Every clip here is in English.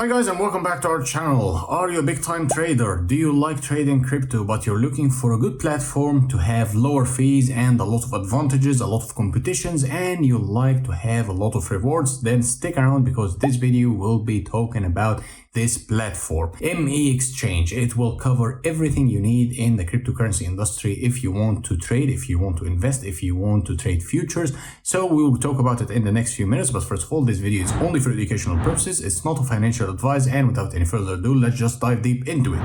Hi guys, and welcome back to our channel. Are you a big time trader? Do you like trading crypto but you're looking for a good platform to have lower fees and a lot of advantages, a lot of competitions, and you like to have a lot of rewards? Then stick around because this video will be talking about this platform, MXC Exchange. It will cover everything you need in the cryptocurrency industry if you want to trade, if you want to invest, if you want to trade futures. So we will talk about it in the next few minutes, but first of all, this video is only for educational purposes. It's not a financial advice, and without any further ado, let's just dive deep into it.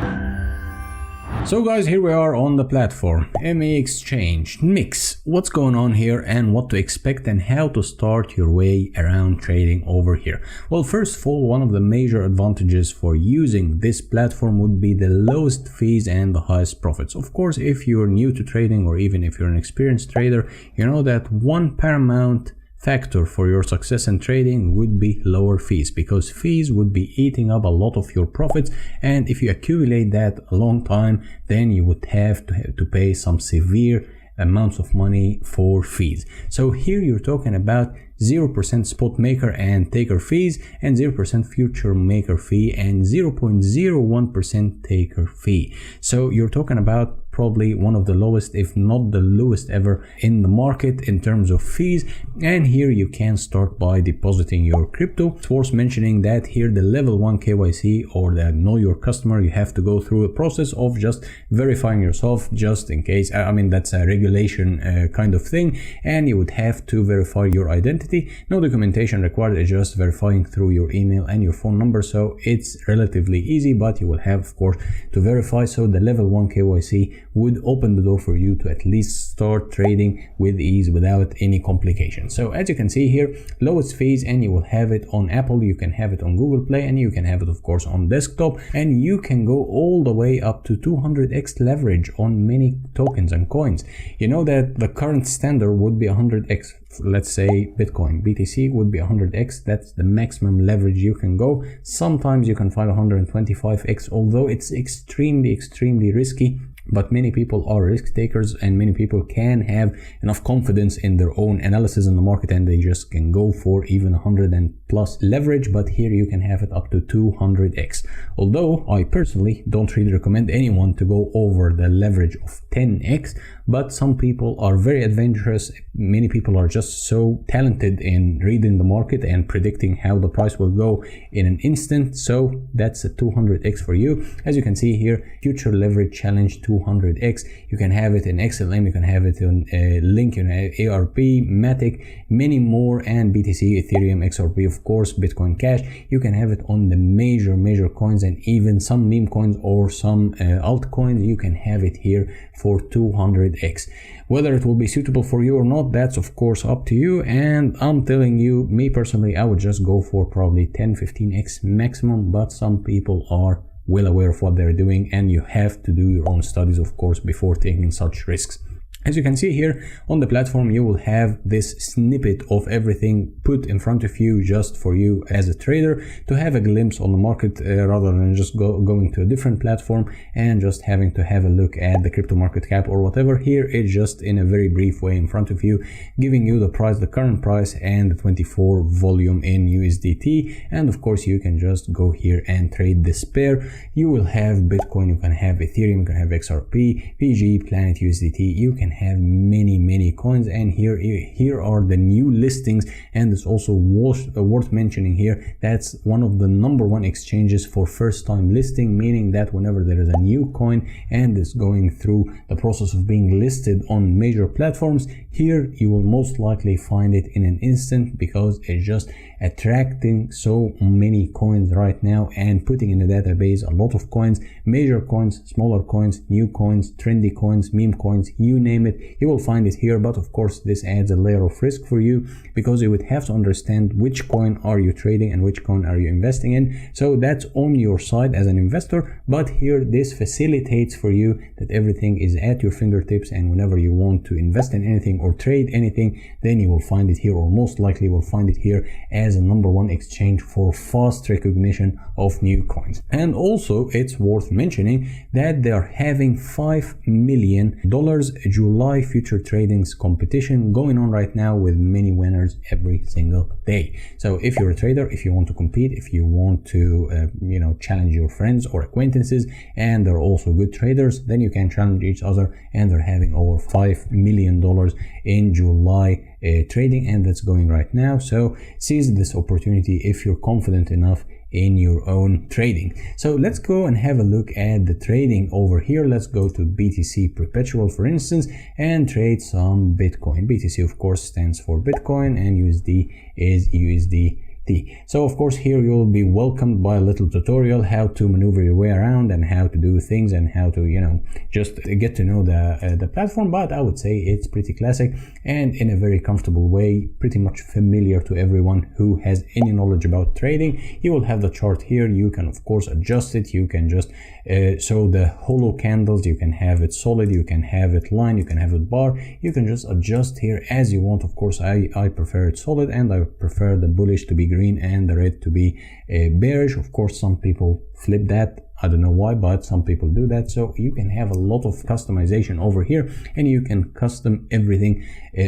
So guys, here we are on the platform, MXC Exchange. MX, what's going on here and what to expect and how to start your way around trading over here? Well, first of all, one of the major advantages for using this platform would be the lowest fees and the highest profits. Of course, if you're new to trading or even if you're an experienced trader, you know that one paramount factor for your success in trading would be lower fees, because fees would be eating up a lot of your profits, and if you accumulate that a long time, then you would have to pay some severe amounts of money for fees. So here you're talking about 0% spot maker and taker fees and 0% future maker fee and 0.01% taker fee. So you're talking about probably one of the lowest, if not the lowest ever in the market in terms of fees. And here you can start by depositing your crypto. It's worth mentioning that here the level 1 KYC or the know your customer, you have to go through a process of just verifying yourself, just in case. I mean, that's a regulation kind of thing, and you would have to verify your identity. No documentation required, it's just verifying through your email and your phone number. So it's relatively easy, but you will have, of course, to verify. So the level 1 KYC would open the door for you to at least start trading with ease without any complications. So as you can see here, lowest fees, and you will have it on Apple, you can have it on Google Play, and you can have it of course on desktop, and you can go all the way up to 200x leverage on many tokens and coins. You know that the current standard would be 100x. Let's say Bitcoin, BTC would be 100x. That's the maximum leverage you can go. Sometimes you can find 125x, although it's extremely risky. But many people are risk takers, and many people can have enough confidence in their own analysis in the market, and they just can go for even 100 and plus leverage. But here you can have it up to 200x. Although I personally don't really recommend anyone to go over the leverage of 10x, but some people are very adventurous. Many people are just so talented in reading the market and predicting how the price will go in an instant. So that's a 200x for you. As you can see here, future leverage challenge 200x. You can have it in XLM, you can have it on Link, ARP, Matic, many more, and BTC, Ethereum, XRP, of course, Bitcoin Cash. You can have it on the major coins, and even some meme coins or some altcoins. You can have it here for 200x. Whether it will be suitable for you or not, that's of course up to you, and I'm telling you, me personally, I would just go for probably 10-15x maximum, but some people are well aware of what they're doing, and you have to do your own studies, of course, before taking such risks. As you can see here on the platform, you will have this snippet of everything put in front of you just for you as a trader to have a glimpse on the market, rather than just going to a different platform and just having to have a look at the crypto market cap or whatever. Here it's just in a very brief way in front of you, giving you the price, the current price, and the 24 volume in USDT. And of course you can just go here and trade this pair. You will have Bitcoin, you can have Ethereum, you can have XRP, PG, Planet USDT, you can have many coins, and here are the new listings. And it's also worth mentioning here, that's one of the #1 exchanges for first time listing, meaning that whenever there is a new coin and it's going through the process of being listed on major platforms, here you will most likely find it in an instant, because it's just attracting so many coins right now and putting in the database a lot of coins, major coins, smaller coins, new coins, trendy coins, meme coins, you name it, you will find it here. But of course this adds a layer of risk for you, because you would have to understand which coin are you trading and which coin are you investing in. So that's on your side as an investor, but here this facilitates for you that everything is at your fingertips, and whenever you want to invest in anything or trade anything, then you will find it here, or most likely will find it here as a #1 exchange for fast recognition of new coins. And also it's worth mentioning that they are having $5 million July future tradings competition going on right now, with many winners every single day. So if you're a trader, if you want to compete, if you want to challenge your friends or acquaintances and they're also good traders, then you can challenge each other. And they're having over $5 million in July trading, and that's going right now. So seize this opportunity if you're confident enough in your own trading. So let's go and have a look at the trading over here. Let's go to BTC Perpetual, for instance, and trade some Bitcoin. BTC, of course, stands for Bitcoin, and USD is USDT. So of course here you'll be welcomed by a little tutorial how to maneuver your way around and how to do things and how to just get to know the platform. But I would say it's pretty classic and in a very comfortable way, pretty much familiar to everyone who has any knowledge about trading. You will have the chart here. You can of course adjust it. You can just show the hollow candles. You can have it solid, you can have it line, you can have it bar. You can just adjust here as you want. Of course I prefer it solid, and I prefer the bullish to be green and the red to be bearish. Of course some people flip that, I don't know why, but some people do that. So you can have a lot of customization over here, and you can custom everything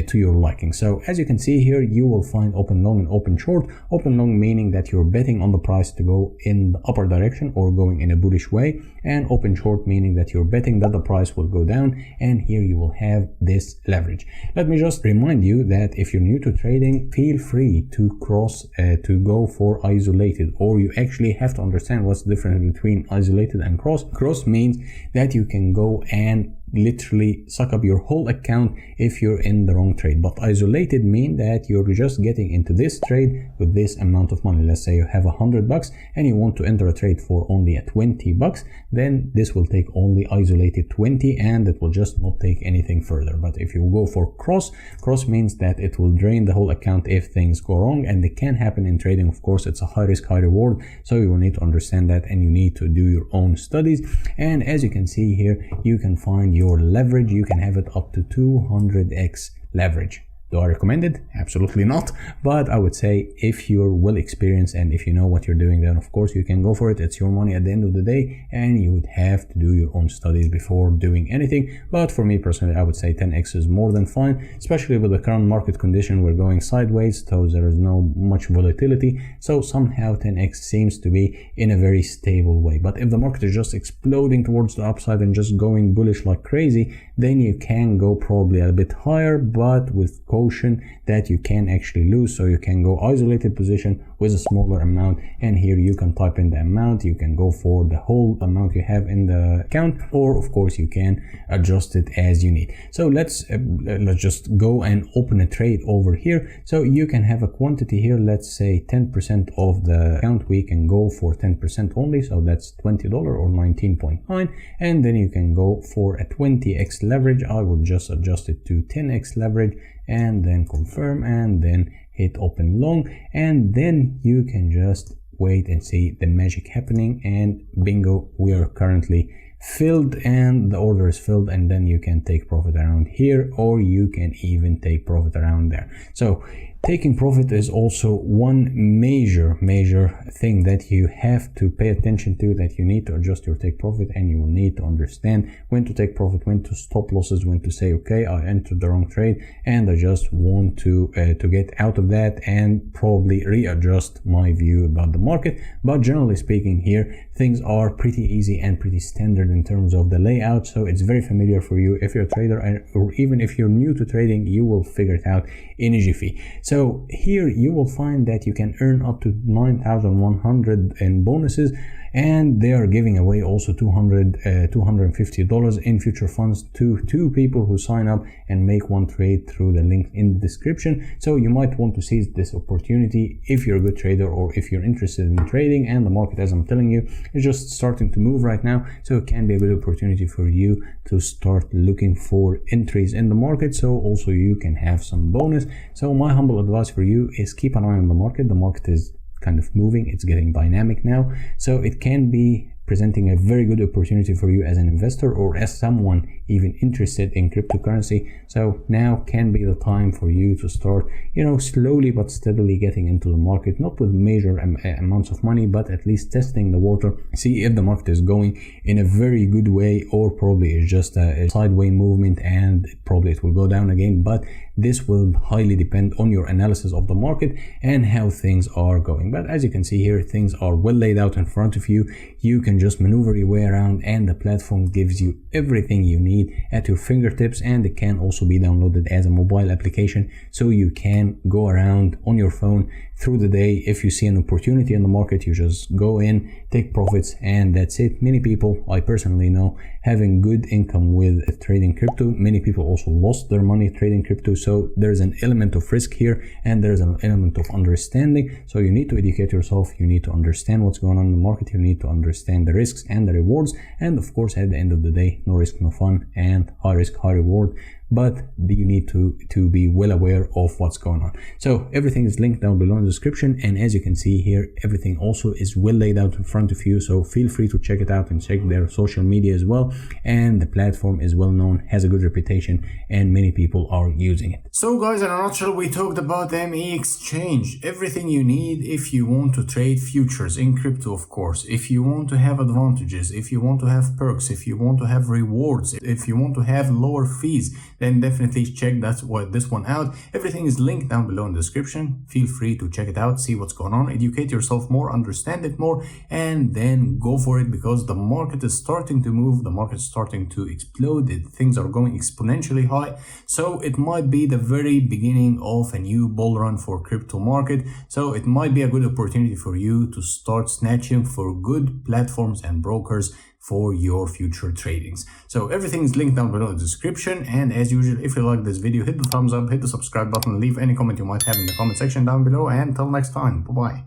to your liking. So as you can see here, you will find open long and open short. Open long meaning that you're betting on the price to go in the upper direction or going in a bullish way, and open short meaning that you're betting that the price will go down, and here you will have this leverage. Let me just remind you that if you're new to trading, feel free to cross to go for isolated, or you actually have to understand what's the difference between isolated and cross. Cross means that you can go and literally suck up your whole account if you're in the wrong trade, but isolated mean that you're just getting into this trade with this amount of money. Let's say you have $100 and you want to enter a trade for only at $20, then this will take only isolated 20 and it will just not take anything further. But if you go for cross means that it will drain the whole account if things go wrong, and it can happen in trading. Of course it's a high risk, high reward, so you will need to understand that and you need to do your own studies. And as you can see here, you can find your leverage. You can have it up to 200x leverage. Do I recommend it? Absolutely not. But I would say if you're well experienced and if you know what you're doing, then of course you can go for it. It's your money at the end of the day, and you would have to do your own studies before doing anything. But for me personally, I would say 10x is more than fine, especially with the current market condition. We're going sideways, so there is no much volatility. So somehow 10x seems to be in a very stable way. But if the market is just exploding towards the upside and just going bullish like crazy, then you can go probably a bit higher, but with caution that you can actually lose. So you can go isolated position with a smaller amount, and here you can type in the amount. You can go for the whole amount you have in the account, or of course you can adjust it as you need. So let's just go and open a trade over here. So you can have a quantity here, let's say 10% of the account. We can go for 10% only, so that's $20 or 19.9, and then you can go for a 20x leverage. I will just adjust it to 10x leverage and then confirm and then hit open long, and then you can just wait and see the magic happening, and bingo, we are currently filled and the order is filled, and then you can take profit around here, or you can even take profit around there. So taking profit is also one major thing that you have to pay attention to, that you need to adjust your take profit, and you will need to understand when to take profit, when to stop losses, when to say, okay, I entered the wrong trade and I just want to get out of that and probably readjust my view about the market. But generally speaking here, things are pretty easy and pretty standard in terms of the layout, so it's very familiar for you. If you're a trader, or even if you're new to trading, you will figure it out in a jiffy. So here you will find that you can earn up to 9,100 in bonuses, and they are giving away also $250 in future funds to 2 people who sign up and make one trade through the link in the description. So you might want to seize this opportunity if you're a good trader, or if you're interested in trading and the market, as I'm telling you, is just starting to move right now. So it can be a good opportunity for you to start looking for entries in the market, so also you can have some bonus. So my humble advice for you is keep an eye on the market. The market is kind of moving, it's getting dynamic now, so it can be presenting a very good opportunity for you as an investor or as someone even interested in cryptocurrency. So now can be the time for you to start, slowly but steadily getting into the market, not with major amounts of money, but at least testing the water, see if the market is going in a very good way, or probably it's just a sideways movement and probably it will go down again. But this will highly depend on your analysis of the market and how things are going. But as you can see here, things are well laid out in front of you. You can just maneuver your way around, and the platform gives you everything you need at your fingertips, and it can also be downloaded as a mobile application, so you can go around on your phone through the day. If you see an opportunity in the market, you just go in, take profits, and that's it. Many people, I personally know, having good income with trading crypto. Many people also lost their money trading crypto. So there's an element of risk here, and there's an element of understanding. So you need to educate yourself. You need to understand what's going on in the market. You need to understand the risks and the rewards. And of course, at the end of the day, no risk, no fun, and high risk, high reward. But you need to be well aware of what's going on. So everything is linked down below in the description, and as you can see here, everything also is well laid out in front of you, so feel free to check it out and check their social media as well. And the platform is well known, has a good reputation, and many people are using it. So guys, in a nutshell, we talked about MXC Exchange, everything you need if you want to trade futures in crypto, of course, if you want to have advantages, if you want to have perks, if you want to have rewards, if you want to have lower fees, then definitely check this one out. Everything is linked down below in the description. Feel free to check it out, see what's going on, educate yourself more, understand it more, and then go for it, because the market is starting to move, the market is starting to explode, things are going exponentially high. So it might be the very beginning of a new bull run for crypto market. So it might be a good opportunity for you to start snatching for good platforms and brokers for your future tradings. So everything is linked down below in the description. And as usual, if you like this video, hit the thumbs up, hit the subscribe button, leave any comment you might have in the comment section down below, and until next time, bye bye.